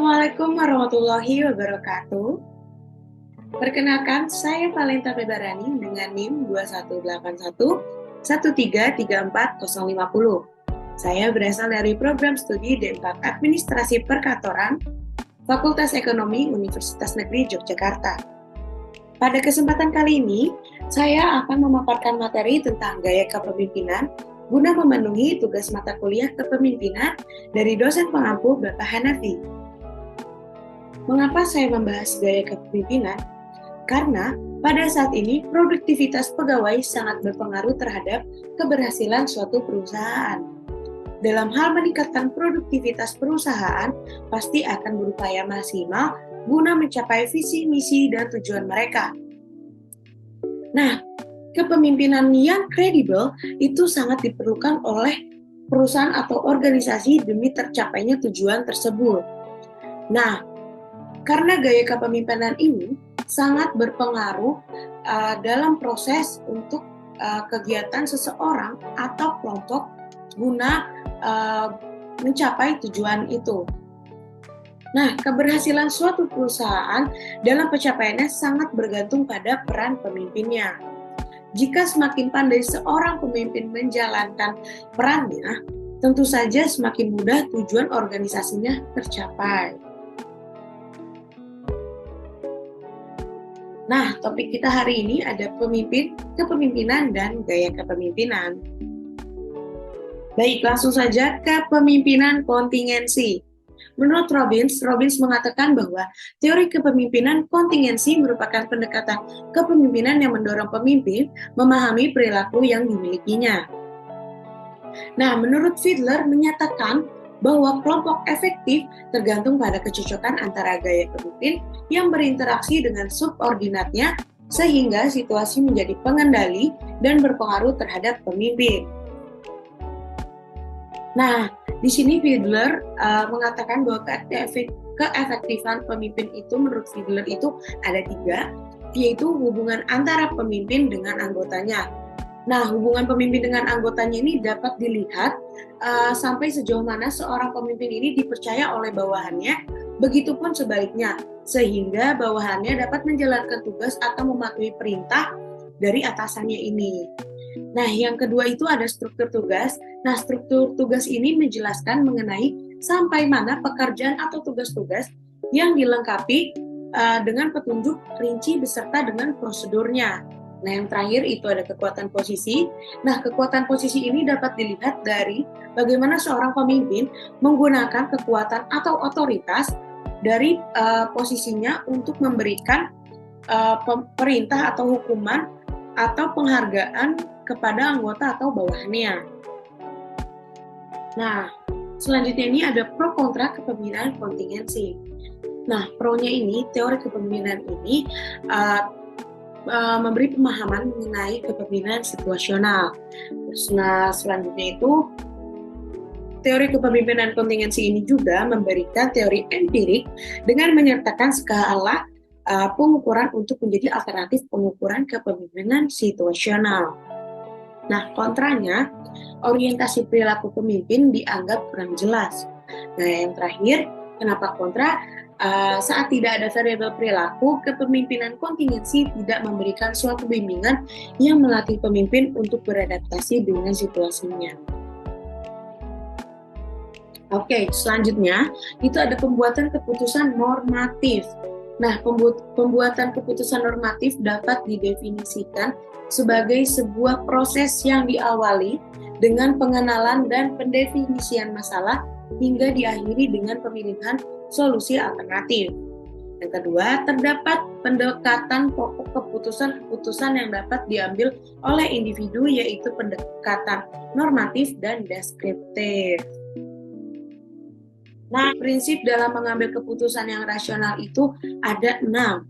Assalamualaikum warahmatullahi wabarakatuh. Perkenalkan, saya Valenta Febarani dengan NIM 2181133450. Saya berasal dari program studi D4 Administrasi Perkantoran, Fakultas Ekonomi Universitas Negeri Yogyakarta. Pada kesempatan kali ini, saya akan memaparkan materi tentang gaya kepemimpinan guna memenuhi tugas mata kuliah kepemimpinan dari dosen pengampu Bapak Hanafi. Mengapa saya membahas gaya kepemimpinan? Karena pada saat ini produktivitas pegawai sangat berpengaruh terhadap keberhasilan suatu perusahaan. Dalam hal meningkatkan produktivitas perusahaan, pasti akan berupaya maksimal guna mencapai visi, misi, dan tujuan mereka. Nah, kepemimpinan yang kredibel itu sangat diperlukan oleh perusahaan atau organisasi demi tercapainya tujuan tersebut. Nah, karena gaya kepemimpinan ini sangat berpengaruh dalam proses untuk kegiatan seseorang atau kelompok guna mencapai tujuan itu. Nah, keberhasilan suatu perusahaan dalam pencapaiannya sangat bergantung pada peran pemimpinnya. Jika semakin pandai seorang pemimpin menjalankan perannya, tentu saja semakin mudah tujuan organisasinya tercapai. Nah, topik kita hari ini ada pemimpin, kepemimpinan, dan gaya kepemimpinan. Baik, langsung saja kepemimpinan kontingensi. Menurut Robbins mengatakan bahwa teori kepemimpinan kontingensi merupakan pendekatan kepemimpinan yang mendorong pemimpin memahami perilaku yang dimilikinya. Nah, menurut Fiedler menyatakan bahwa kelompok efektif tergantung pada kecocokan antara gaya pemimpin yang berinteraksi dengan subordinatnya sehingga situasi menjadi pengendali dan berpengaruh terhadap pemimpin. Nah, di sini Fiedler mengatakan bahwa keefektifan pemimpin itu menurut Fiedler itu ada 3, yaitu hubungan antara pemimpin dengan anggotanya. Nah, hubungan pemimpin dengan anggotanya ini dapat dilihat sampai sejauh mana seorang pemimpin ini dipercaya oleh bawahannya, begitupun sebaliknya, sehingga bawahannya dapat menjalankan tugas atau mematuhi perintah dari atasannya ini. Nah, yang kedua itu ada struktur tugas. Nah, struktur tugas ini menjelaskan mengenai sampai mana pekerjaan atau tugas-tugas yang dilengkapi dengan petunjuk rinci beserta dengan prosedurnya. Nah, yang terakhir itu ada kekuatan posisi. Nah, kekuatan posisi ini dapat dilihat dari bagaimana seorang pemimpin menggunakan kekuatan atau otoritas dari posisinya untuk memberikan perintah atau hukuman atau penghargaan kepada anggota atau bawahannya. Nah, selanjutnya ini ada pro kontra kepemimpinan kontingensi. Nah, pro-nya ini, teori kepemimpinan ini memberi pemahaman mengenai kepemimpinan situasional. Nah, selanjutnya itu teori kepemimpinan kontingensi ini juga memberikan teori empirik dengan menyertakan skala pengukuran untuk menjadi alternatif pengukuran kepemimpinan situasional. Nah, kontranya, orientasi perilaku pemimpin dianggap kurang jelas. Nah, yang terakhir, kenapa kontra? Saat tidak ada variabel perilaku, kepemimpinan kontingensi tidak memberikan suatu bimbingan yang melatih pemimpin untuk beradaptasi dengan situasinya. Oke, selanjutnya itu ada pembuatan keputusan normatif. Nah, pembuatan keputusan normatif dapat didefinisikan sebagai sebuah proses yang diawali dengan pengenalan dan pendefinisian masalah hingga diakhiri dengan pemilihan solusi alternatif. Yang kedua, terdapat pendekatan pokok keputusan-keputusan yang dapat diambil oleh individu, yaitu pendekatan normatif dan deskriptif. Nah, prinsip dalam mengambil keputusan yang rasional itu ada 6.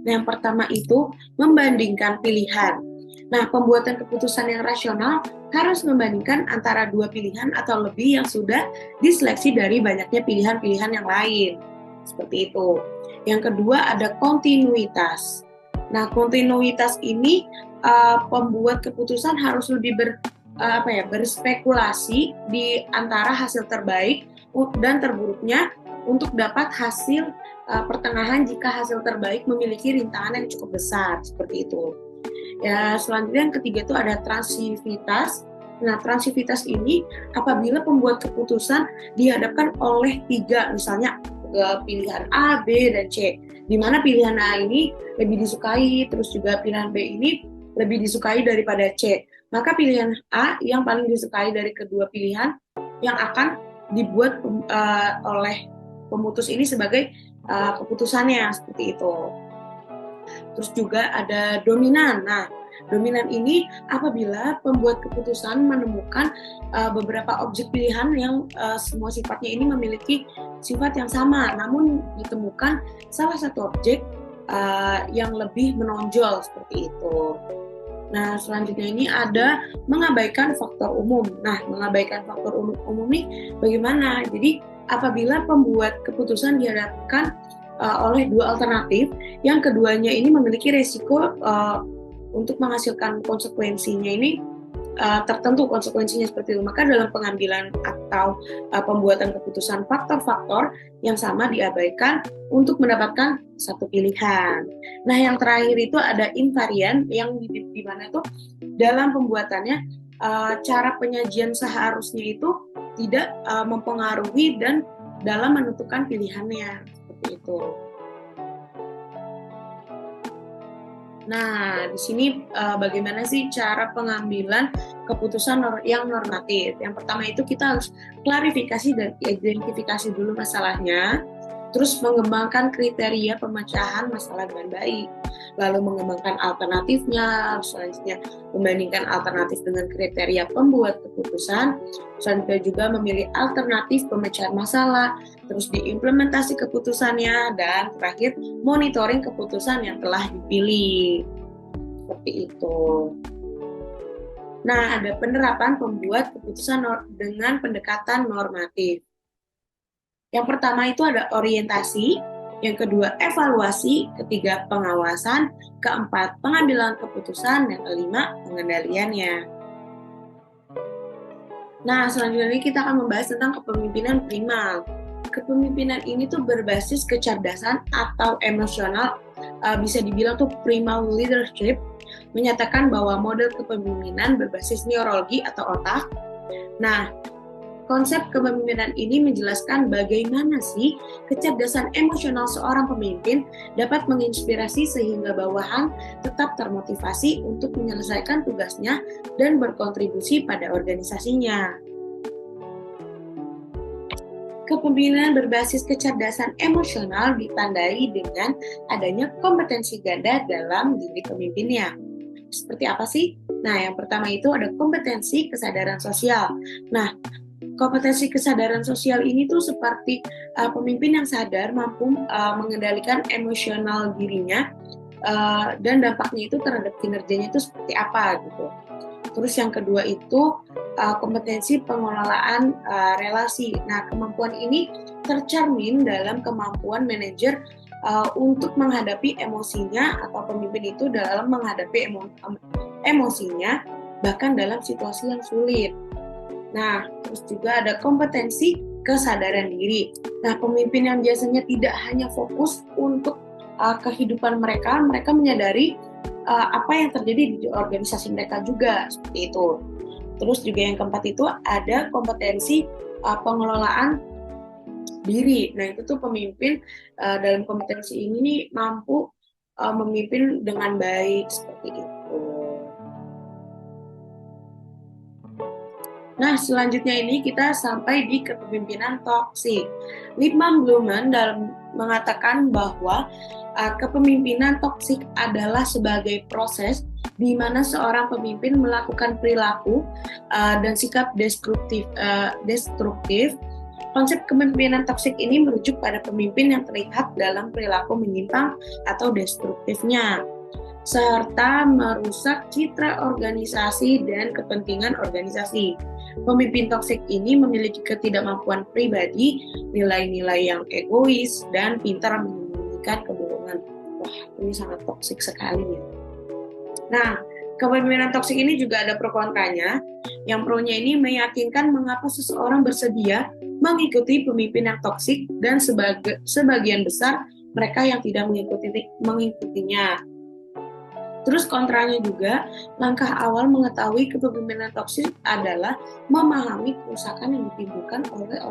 Yang pertama itu membandingkan pilihan. Nah, pembuatan keputusan yang rasional harus membandingkan antara 2 pilihan atau lebih yang sudah diseleksi dari banyaknya pilihan-pilihan yang lain. Seperti itu. Yang kedua ada kontinuitas. Nah, kontinuitas ini pembuat keputusan harus lebih berspekulasi di antara hasil terbaik dan terburuknya untuk dapat hasil pertengahan jika hasil terbaik memiliki rintangan yang cukup besar, seperti itu. Ya, selanjutnya yang ketiga itu ada transivitas. Nah, transivitas ini apabila pembuat keputusan dihadapkan oleh tiga, misalnya pilihan A, B, dan C, di mana pilihan A ini lebih disukai, terus juga pilihan B ini lebih disukai daripada C. Maka pilihan A yang paling disukai dari kedua pilihan yang akan dibuat oleh pemutus ini sebagai keputusannya, seperti itu. Terus juga ada dominan. Nah, dominan ini apabila pembuat keputusan menemukan beberapa objek pilihan yang semua sifatnya ini memiliki sifat yang sama, namun ditemukan salah satu objek yang lebih menonjol, seperti itu. Nah, selanjutnya ini ada mengabaikan faktor umum. Nah, mengabaikan faktor umum ini bagaimana? Jadi, apabila pembuat keputusan dihadapkan oleh dua alternatif, yang keduanya ini memiliki resiko untuk menghasilkan konsekuensinya ini tertentu konsekuensinya seperti itu. Maka dalam pengambilan atau pembuatan keputusan faktor-faktor yang sama diabaikan untuk mendapatkan satu pilihan. Nah, yang terakhir itu ada invarian yang di mana itu dalam pembuatannya cara penyajian seharusnya itu tidak mempengaruhi dan dalam menentukan pilihannya, seperti itu. Nah, di sini bagaimana sih cara pengambilan keputusan yang normatif? Yang pertama itu kita harus klarifikasi dan identifikasi dulu masalahnya, terus mengembangkan kriteria pemecahan masalah dengan baik, lalu mengembangkan alternatifnya, selanjutnya membandingkan alternatif dengan kriteria pembuat keputusan, selanjutnya juga memilih alternatif pemecahan masalah, terus diimplementasi keputusannya, dan terakhir monitoring keputusan yang telah dipilih. Seperti itu. Nah, ada penerapan pembuat keputusan dengan pendekatan normatif. Yang pertama itu ada orientasi, yang kedua evaluasi, ketiga pengawasan, keempat pengambilan keputusan, dan kelima pengendaliannya. Nah, selanjutnya kita akan membahas tentang kepemimpinan primal. Kepemimpinan ini tuh berbasis kecerdasan atau emosional, bisa dibilang tuh primal leadership, menyatakan bahwa model kepemimpinan berbasis neurologi atau otak. Nah, konsep kepemimpinan ini menjelaskan bagaimana sih kecerdasan emosional seorang pemimpin dapat menginspirasi sehingga bawahan tetap termotivasi untuk menyelesaikan tugasnya dan berkontribusi pada organisasinya. Kepemimpinan berbasis kecerdasan emosional ditandai dengan adanya kompetensi ganda dalam diri pemimpinnya. Seperti apa sih? Nah, yang pertama itu ada kompetensi kesadaran sosial. Nah, kompetensi kesadaran sosial ini tuh seperti pemimpin yang sadar mampu mengendalikan emosional dirinya dan dampaknya itu terhadap kinerjanya itu seperti apa gitu. Terus yang kedua itu kompetensi pengelolaan relasi. Nah, kemampuan ini tercermin dalam kemampuan manajer untuk menghadapi emosinya atau pemimpin itu dalam menghadapi emosinya bahkan dalam situasi yang sulit. Nah, terus juga ada kompetensi kesadaran diri. Nah, pemimpin yang biasanya tidak hanya fokus untuk kehidupan mereka menyadari apa yang terjadi di organisasi mereka juga, seperti itu. Terus juga yang keempat itu ada kompetensi pengelolaan diri. Nah, itu tuh pemimpin dalam kompetensi ini mampu memimpin dengan baik, seperti itu. Nah, selanjutnya ini kita sampai di kepemimpinan toksik. Lippmann Blumen dalam mengatakan bahwa kepemimpinan toksik adalah sebagai proses di mana seorang pemimpin melakukan perilaku dan sikap destruktif. Konsep kepemimpinan toksik ini merujuk pada pemimpin yang terlihat dalam perilaku menyimpang atau destruktifnya, serta merusak citra organisasi dan kepentingan organisasi. Pemimpin toksik ini memiliki ketidakmampuan pribadi, nilai-nilai yang egois, dan pintar menyembunyikan kebohongan. Wah, ini sangat toksik sekali ya. Nah, kepemimpinan toksik ini juga ada pro kontranya. Yang pro-nya ini meyakinkan mengapa seseorang bersedia mengikuti pemimpin yang toksik dan sebagian besar mereka yang tidak mengikutinya. Terus kontranya juga, langkah awal mengetahui kepemimpinan toksik adalah memahami kerusakan yang ditimbulkan oleh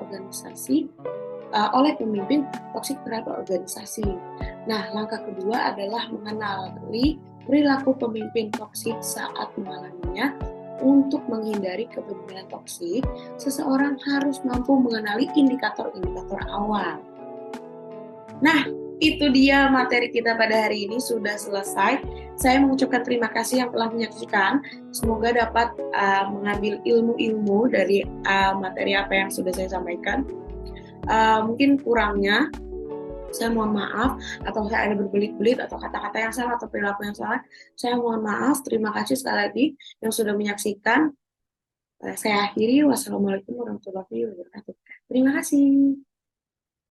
pemimpin toksik terhadap organisasi. Nah, langkah kedua adalah mengenali perilaku pemimpin toksik saat mengalaminya. Untuk menghindari kepemimpinan toksik, seseorang harus mampu mengenali indikator-indikator awal. Nah, itu dia materi kita pada hari ini sudah selesai. Saya mengucapkan terima kasih yang telah menyaksikan. Semoga dapat mengambil ilmu-ilmu dari materi apa yang sudah saya sampaikan. Mungkin kurangnya saya mohon maaf, atau saya ada berbelit-belit atau kata-kata yang salah atau perilaku yang salah, saya mohon maaf. Terima kasih sekali lagi yang sudah menyaksikan. Saya akhiri. Wassalamualaikum warahmatullahi wabarakatuh. Terima kasih.